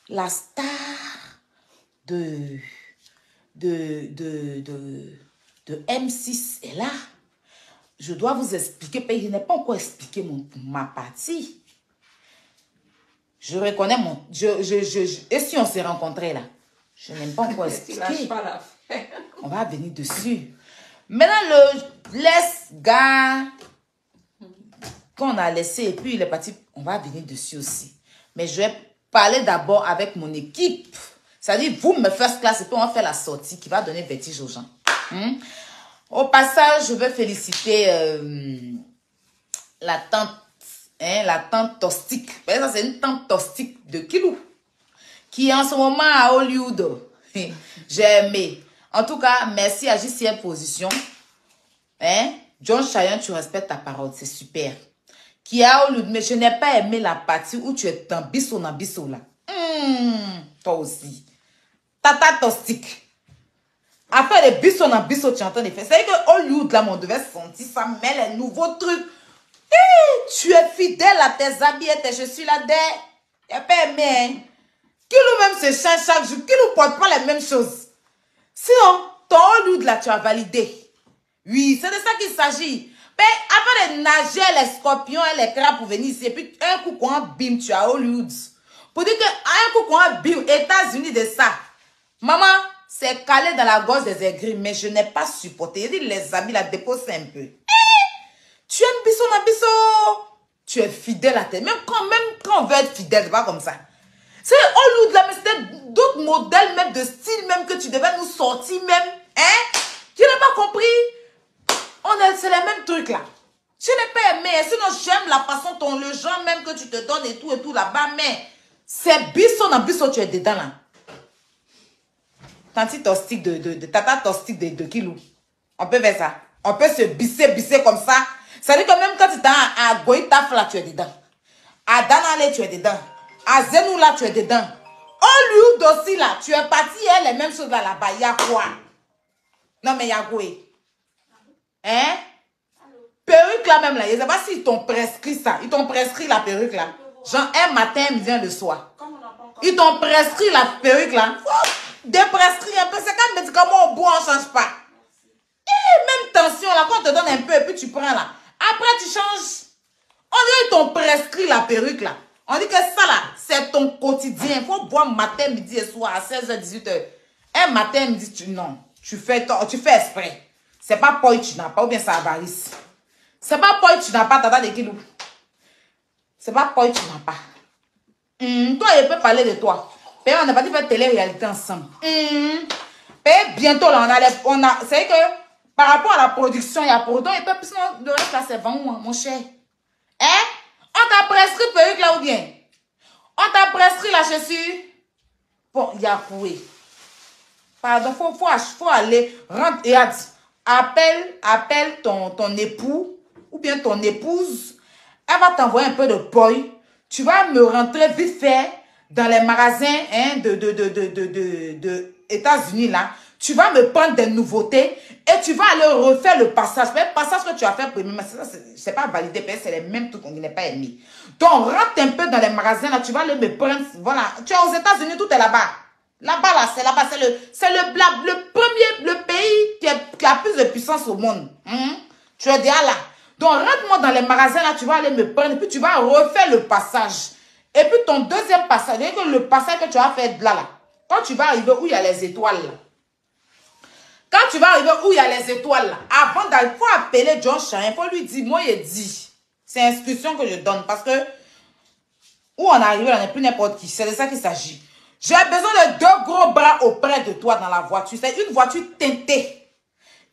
la star de M6 est là. Je dois vous expliquer, parce que je n'ai pas encore expliqué ma partie. Je reconnais mon... et si on s'est rencontrés là? Je n'aime pas encore expliquer. On va venir dessus. Maintenant, le laisse gars qu'on a laissé et puis il est parti. On va venir dessus aussi. Mais je vais parler d'abord avec mon équipe. C'est-à-dire, vous me first class et puis on va faire la sortie qui va donner vertige aux gens. Au passage, je veux féliciter la tante Tostique. Ça, c'est une tante Tostique de Kilou qui est en ce moment à Hollywood. J'ai aimé. En tout cas, merci à JCL Position. John Chayan, tu respectes ta parole, c'est super. Qui est à Hollywood, mais je n'ai pas aimé la partie où tu es dans bisso là. Toi aussi. Tata Tostique. Après les bisso, tu entends les faits. C'est que Hollywood, là, on devait sentir ça, mais les nouveaux trucs. Tu es fidèle à tes habits et tes chaussures là, il n'y a pas aimé, hein. Kilou même se change chaque jour. Kilou porte pas les mêmes choses. Sinon, ton Hollywood là, tu as validé. Oui, c'est de ça qu'il s'agit. Mais avant de nager les scorpions et les crabes pour venir ici, et puis un coup qu'on bim, tu as Hollywood. Pour dire que un coup qu'on bim, États-Unis de ça. Maman, c'est calé dans la gorge des aigris, mais je n'ai pas supporté. Il dit les habits la déposent un peu. Tu aimes bisso. Tu es fidèle à tes. Même quand on veut être fidèle, c'est pas comme ça. C'est Hollywood là, mais c'était d'autres modèles, même de style, même que tu devais nous sortir, même. Tu n'as pas compris? C'est les mêmes trucs là. Je n'ai pas aimé. Sinon, j'aime la façon le genre même que tu te donnes et tout là-bas. Mais c'est bisso, tu es dedans là. Tanti tostique tata tostique de Kilou. On peut faire ça. On peut se bisser comme ça. Ça veut dire que même quand tu es à Goïtaf là, tu es dedans. À Danale, tu es dedans. À Zenou là, tu es dedans. Hollywood aussi là, tu es parti, il y a les mêmes choses là-bas. Il y a quoi? Non mais il y a quoi? Perruque là même là, je ne sais pas s'ils t'ont prescrit ça. Ils t'ont prescrit la perruque là. Genre un matin, midi, le soir. Ils t'ont prescrit la perruque là. Déprescrit un peu. C'est comme médicament au bois, on ne change pas. Même tension là, quand on te donne un peu et puis tu prends là. Après tu changes. On dit qu'ils t'ont prescrit la perruque là. On dit que ça là, c'est ton quotidien. Il faut boire matin, midi et soir à 16h, 18h. Un matin, midi, tu fais exprès. C'est pas Poy, tu n'as pas, ou bien ça avarice. C'est pas Poy, tu n'as pas, tata de Kilou. C'est pas Poy, tu n'as pas. Toi, je peux parler de toi. Mais on n'a pas dit faire télé-réalité ensemble. Bientôt, là, c'est que par rapport à la production, il y a production, et puis sinon, le reste là, c'est 20 mois, mon cher. On t'a prescrit perruque là ou bien? On t'a prescrit la chaussure? Bon, il y a coué. Pardon, faut aller, rentre et appelle ton époux ou bien ton épouse. Elle va t'envoyer un peu de poil. Tu vas me rentrer vite fait dans les magasins de États-Unis là. Tu vas me prendre des nouveautés et tu vas aller refaire le passage. Le passage que tu as fait premier, c'est pas validé, c'est les mêmes trucs qu'on n'est pas aimé. Donc, rentre un peu dans les magasins là, tu vas aller me prendre. Voilà, tu es aux États-Unis, tout est là-bas. Là-bas, là, c'est là-bas, c'est le pays qui a plus de puissance au monde. Tu es déjà là. Donc, rentre-moi dans les magasins là, tu vas aller me prendre et puis tu vas refaire le passage. Et puis ton deuxième passage, le passage que tu as fait là, quand tu vas arriver où il y a les étoiles là, quand tu vas arriver où il y a les étoiles là, avant d'aller, il faut appeler John Chayan, il faut lui dire, moi il dit, c'est instruction que je donne parce que où on arrive là n'est plus n'importe qui, c'est de ça qu'il s'agit. J'ai besoin de 2 gros bras auprès de toi dans la voiture, c'est une voiture teintée.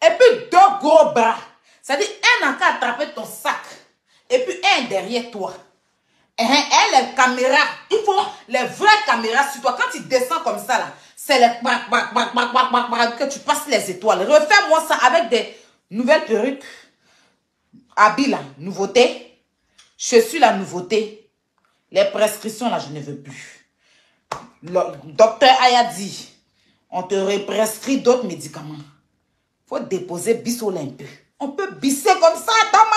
Et puis 2 gros bras, c'est-à-dire un en cas attraper ton sac et puis un derrière toi. Et les caméras, il faut les vraies caméras sur toi. Quand tu descends comme ça là, c'est les que tu passes les étoiles. Refais-moi ça avec des nouvelles perruques. Habits là, nouveauté. Chaussures la nouveauté. Les prescriptions là, je ne veux plus. Le docteur Aya dit, on te prescrit d'autres médicaments. Faut déposer bissola un peu. On peut bisser comme ça, Tama.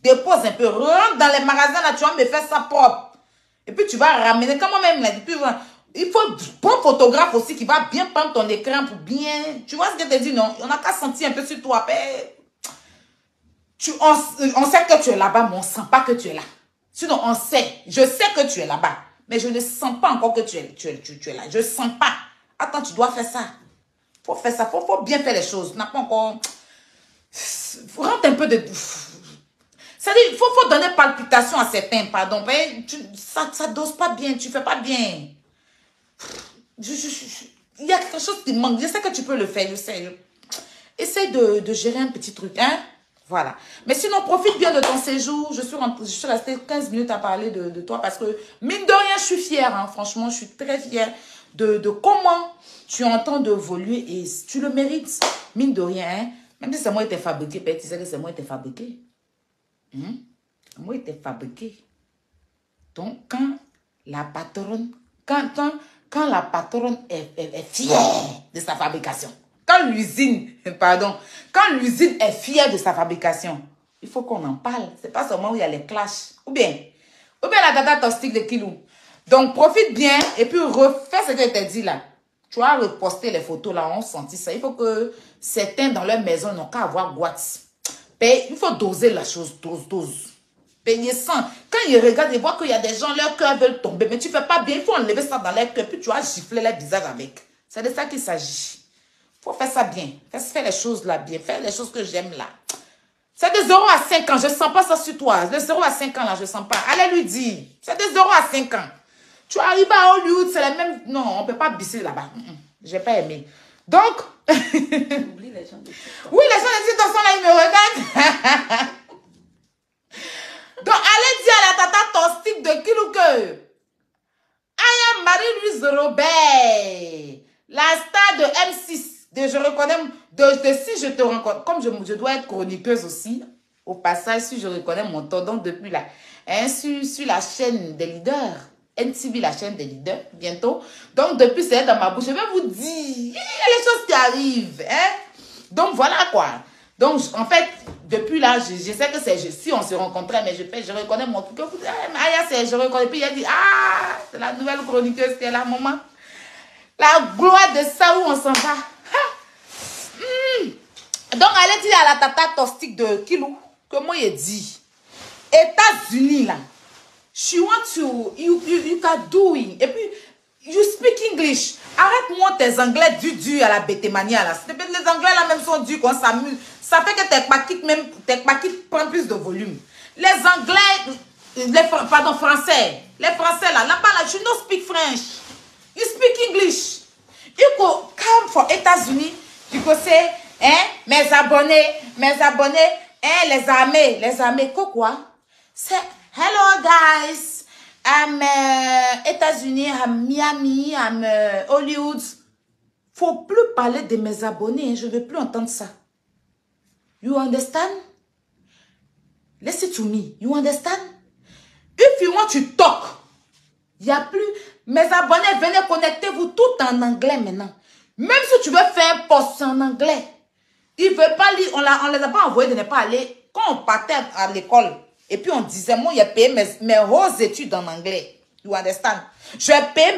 Dépose un peu, rentre dans les magasins là, tu vas me faire ça propre. Et puis tu vas ramener, quand même, là, puis, il faut un bon photographe aussi qui va bien prendre ton écran pour bien... Tu vois ce que je te dis, non? On a qu'à sentir un peu sur toi. On sait que tu es là-bas, mais on ne sent pas que tu es là. Sinon, on sait. Je sais que tu es là-bas. Mais je ne sens pas encore que tu es là. Je ne sens pas. Attends, tu dois faire ça. Il faut faire ça. Faut bien faire les choses. N'a pas encore... Rentre un peu de... C'est-à-dire, il faut donner palpitation à certains, pardon. Ça dose pas bien. Tu ne fais pas bien. Il y a quelque chose qui manque. Je sais que tu peux le faire. Je sais. Essaye de gérer un petit truc. Hein? Voilà. Mais sinon, profite bien de ton séjour. Je suis restée 15 minutes à parler de toi parce que, mine de rien, je suis fière. Hein. Franchement, je suis très fière de comment tu es en train d'évoluer et tu le mérites. Mine de rien. Hein. Même si c'est moi qui t'ai fabriqué, tu sais que c'est moi qui t'ai fabriqué. Moi qui t'ai fabriqué. Donc, quand la patronne, quand la patronne est fière de sa fabrication, quand l'usine est fière de sa fabrication, il faut qu'on en parle. C'est pas seulement où il y a les clashs. Ou bien la data toxique de Kilou. Donc, profite bien et puis refais ce que je t'ai dit là. Tu as reposté les photos là, on sentit ça. Il faut que certains dans leur maison n'ont qu'à avoir Watts. Il faut doser la chose, dose. Payer sans. Quand ils regardent, ils voient qu'il y a des gens, leur cœur veulent tomber. Mais tu ne fais pas bien, il faut enlever ça dans leur cœur. Puis tu vas gifler leur visage avec. C'est de ça qu'il s'agit. Il faut faire ça bien. Faire les choses là bien. Faire les choses que j'aime là. C'est de 0 à 5 ans. Je ne sens pas ça sur toi. De 0 à 5 ans là, je ne sens pas. Allez lui dire. C'est de 0 à 5 ans. Tu arrives à Hollywood, c'est la même... Non, on ne peut pas bisser là-bas. Je n'ai pas aimé. Donc... Oublie les gens de TikTok. Oui, les gens de TikTok sont là, ils me regardent. Donc, allez dire à la tata toxique de Kilou que I am Marie-Louise Robert, la star de M6. Je reconnais... si je te rencontre... Comme je dois être chroniqueuse aussi, au passage, si je reconnais mon temps, donc depuis là, hein, sur la chaîne des leaders... NTV, la chaîne des leaders, bientôt. Donc, depuis, c'est dans ma bouche. Je vais vous dire, il y a les choses qui arrivent. Hein? Donc, voilà quoi. Donc, en fait, depuis là, je sais que c'est... Si on se rencontrait, mais je reconnais mon truc. Je reconnais. Puis, il a dit, c'est la nouvelle chroniqueuse qui est là, maman. La gloire de ça où on s'en va. Donc, allez dire à la tata toxique de Kilou que moi, il dit, États-Unis, là, she wants to, you can do it. Et puis, you speak English. Arrête-moi tes anglais du à la bétémania là. Les anglais là même sont durs, qu'on s'amuse. Ça fait que tes paquites prennent plus de volume. Les anglais, français. Les français là, là-bas là, you don't speak French. You speak English. You go come for États-Unis. Tu go say, hein, mes abonnés, hein, les armées, quoi? C'est... Hello guys, I'm États-Unis, I'm Miami, I'm Hollywood. Faut plus parler de mes abonnés, je ne veux plus entendre ça. You understand? Listen to me, you understand? If you want to talk, il n'y a plus. Mes abonnés, venez connectez-vous tout en anglais maintenant. Même si tu veux faire un post en anglais, ils ne veulent pas lire, on ne les a pas envoyés de ne pas aller. Quand on partait à l'école, et puis on disait, moi, j'ai payé mes hautes études en anglais. You understand? Je paye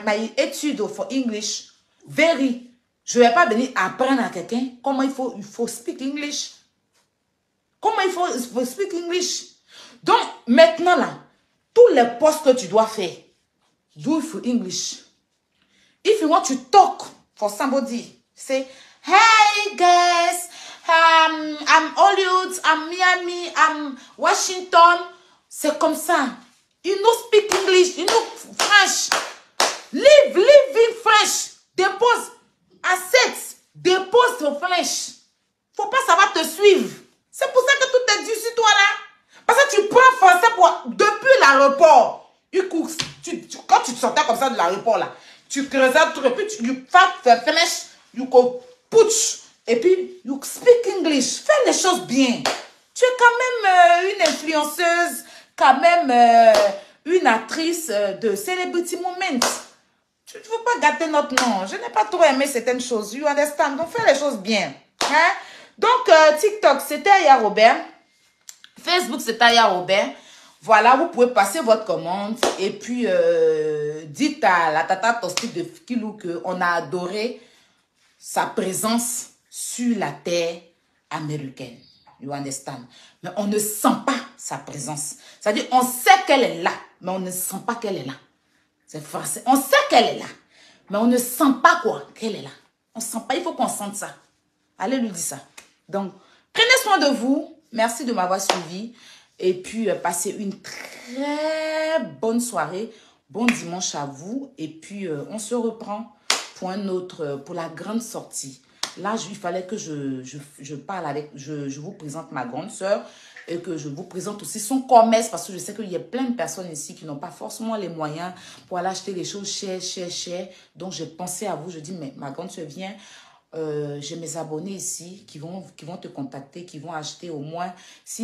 mes études for English. Je ne vais pas venir apprendre à quelqu'un comment il faut speak English. Comment il faut speak English. Donc, maintenant là, tous les postes que tu dois faire, do it for English. If you want to talk for somebody, say, hey guys, I'm Hollywood, I'm Miami, I'm Washington. C'est comme ça. You know speak English, you know French. Live in French. Dépose assets, dépose ton French. Faut pas, ça va te suivre. C'est pour ça que tout est dû sur toi là. Parce que tu prends français depuis l'aéroport. Quand tu sortais comme ça de l'aéroport là, tu creusais tout et puis tu fais French, you go putsch. Et puis, you speak English. Fais les choses bien. Tu es quand même une influenceuse, quand même une actrice de Celebrity Moment. Tu ne veux pas gâter notre nom. Je n'ai pas trop aimé certaines choses. You understand? Donc, fais les choses bien. Hein? Donc, TikTok, c'était Aya Robert. Facebook, c'était Aya Robert. Voilà, vous pouvez passer votre commande et puis dites à la tata tostique de Kilou qu'on a adoré sa présence sur la terre américaine. You understand? Mais on ne sent pas sa présence. C'est-à-dire, on sait qu'elle est là, mais on ne sent pas qu'elle est là. C'est français. On sait qu'elle est là, mais on ne sent pas quoi qu'elle est là. On ne sent pas, il faut qu'on sente ça. Allez lui dire ça. Donc, prenez soin de vous. Merci de m'avoir suivi. Et puis, passez une très bonne soirée. Bon dimanche à vous. Et puis, on se reprend pour la grande sortie. Là, il fallait que je parle avec, je vous présente ma grande sœur et que je vous présente aussi son commerce parce que je sais qu'il y a plein de personnes ici qui n'ont pas forcément les moyens pour aller acheter des choses chères. Donc, j'ai pensé à vous. Je dis, mais ma grande sœur vient. J'ai mes abonnés ici qui vont te contacter, qui vont acheter au moins. Si